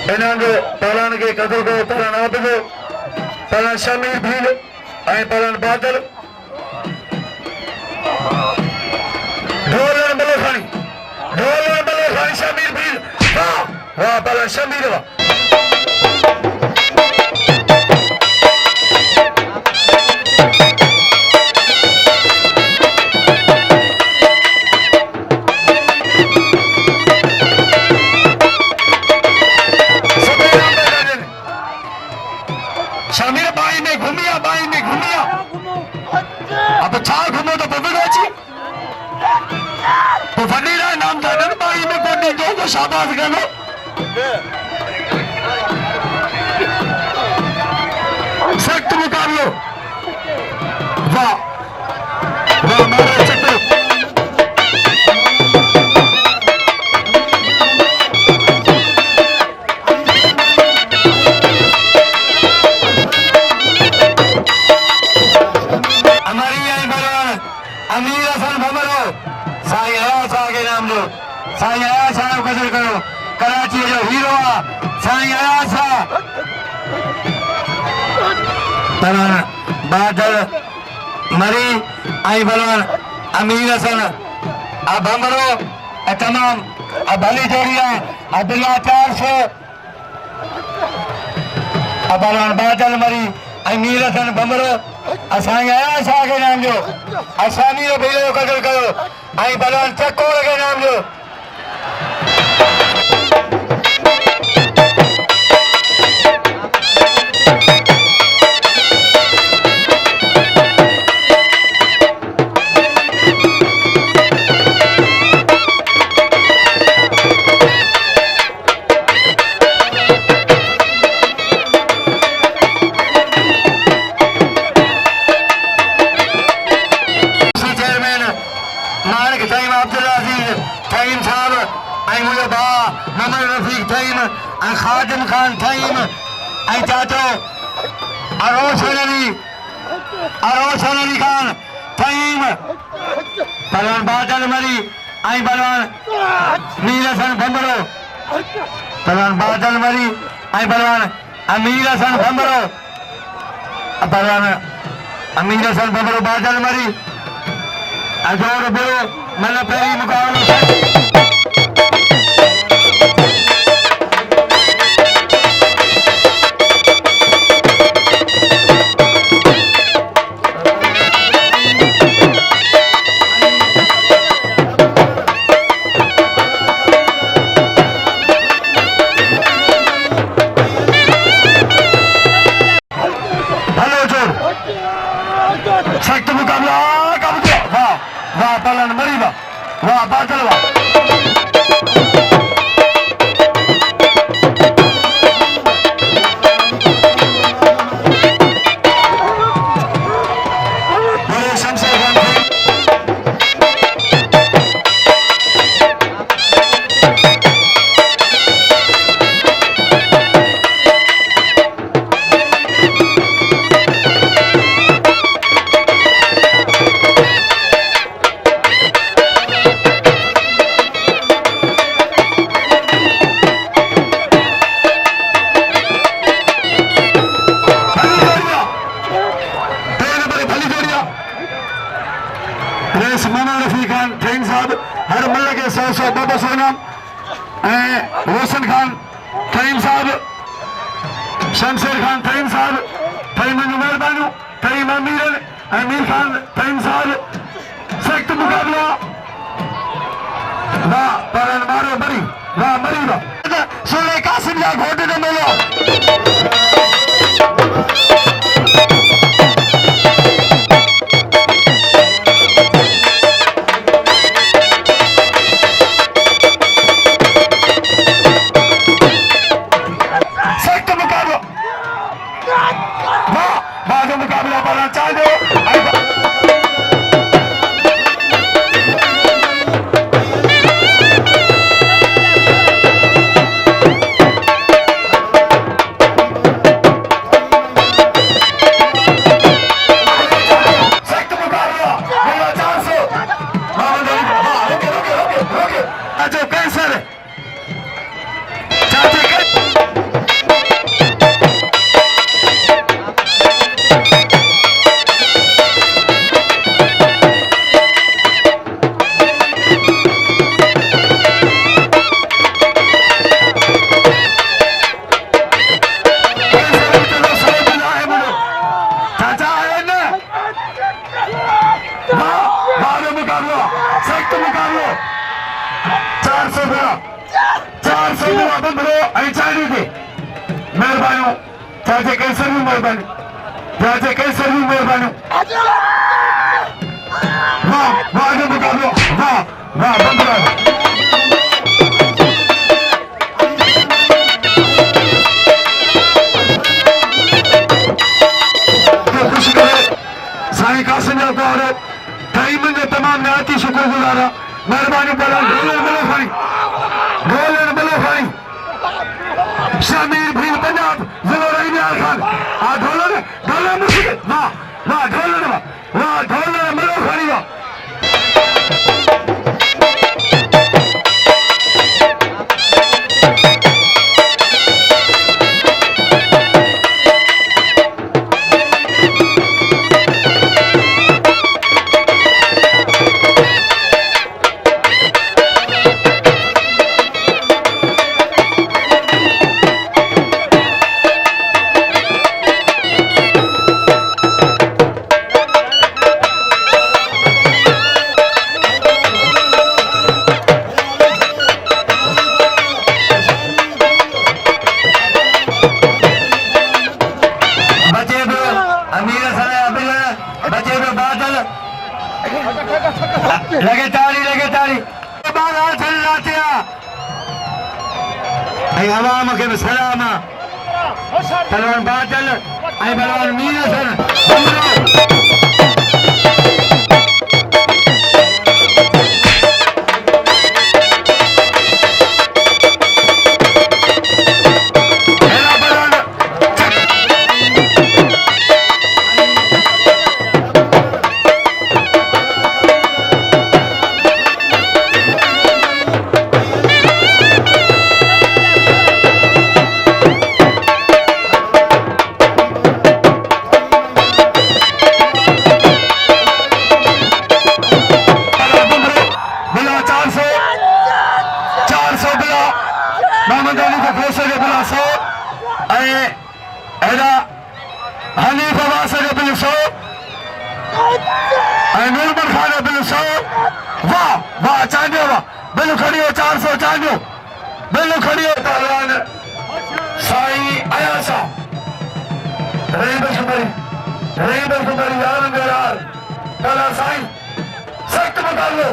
इन्होंने पहलान के कदर को पहलान आप को पहलान शमीर भील आई पहलान बादल ढोलन बले खानी शमीर भील वाह वाह पहलान शमीर वाह शमीर बाई में घूमिया अब छा घूमो तो पकड़ो छी तो फनीरा नाम दादन बाई में कोटी दो को शाबाश करो सख्त मुकाबलो वाह वाह मारे चक्कर अमीर हसन भमरो साईं आया के नाम लो साईं आया साहब कदर करो कराची जो हीरो आ साईं आया सा पहलवान बादल मरी आई पहलवान अमीर हसन अब भमरो तमाम अब भली जोड़िया अब्दुल्ला 400 अब पहलवान बादल मरी अमीर हसन भमरो असाई आया सा के नाम जो असानी रो भेलो कदर करो आई पहलवान चक्कोर के नाम जो खादिम खान थईम आई चाचो अरोशन अली खान थईम पहलवान बादल मरी आई पहलवान मीर हसन भमरो पहलवान बादल मरी आई पहलवान अमीर हसन भमरो पहलवान अमीर हसन भमरो बादल मरी अजोर बेरो मन पहली मुकाबला सख्त मुकाबला कब वाह वाह पहलवान मरी वाह बादल वाह बाबा सोनाम रोशन खान थईम साहब शमशेर खान थईम साहब थईम मेहरबानू थईम अमीर खान थईम साहब सख्त मुकाबला वाह पहलवान मारो मरी वाह सोने कासिम या घोटे ने मिलो मुकाबला पहला चाल दो बंबरो ऐं चांदी ते महिरबानियूं चाचे कैसर भी महिरबानियूं चाचे कैसर भी महिरबानियूं वाह वाह जो मुकाबलो वाह वाह बंबरो खुशी करे साईं कासिम जा द्वार टाइम में तमाम नहायती शुक्रगुजार महिरबानी पड़ा गोलन बलो खाई शामिर भील पंजाब जिलो रहीम खान आ ढोलन मुश्किल वाह वाह ढोलन बलो खाई वाह लगे ताड़ी बाहर चल जाते हैं आवाम के सलाम पहलवान बादल पहलवान मीर हसन मोहम्मद अली का घोषा के बिला 100 एदा हनीफ अब्बास के बिल 100 नूरमन खान के बिल 100 वाह वाह चांदियो वाह बिल खड़ी हो 400 चांदियो बिल खड़ी हो पहलवान साईं आयासा रहीम सुमरी यार गरार पहला साईं सख्त मुकाबलो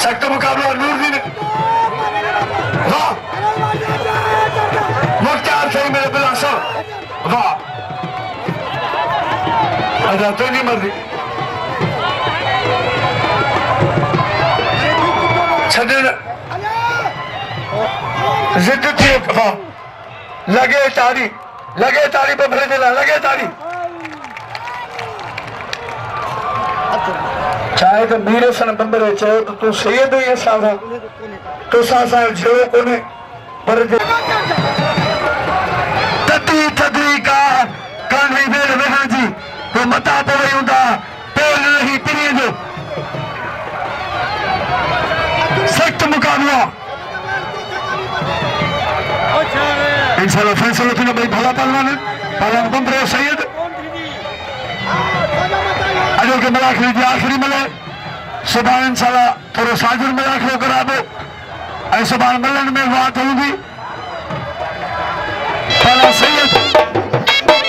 सख्त मुकाबला नूरदीन वाह मुख्तार सही मेरे बिला 100 वाह अदा तो नहीं मर्दी छदन जिद थी वाह लगे तारी बबरे दिला लगे तारी चाहे तो मीर सन बंबरे चयो तो तू सैयद ही सारा तो सा जो कोने पर इंशाल्लाह फैसला तुला भाई भला पहलवान पहलवान बंबरो सैयद अजो के मलाखरी जी आखिरी मले सुबह इंशाल्लाह थोड़ो साजुर मलाखरो कराबो ऐ सुबह मलन में बात होगी पहला सैयद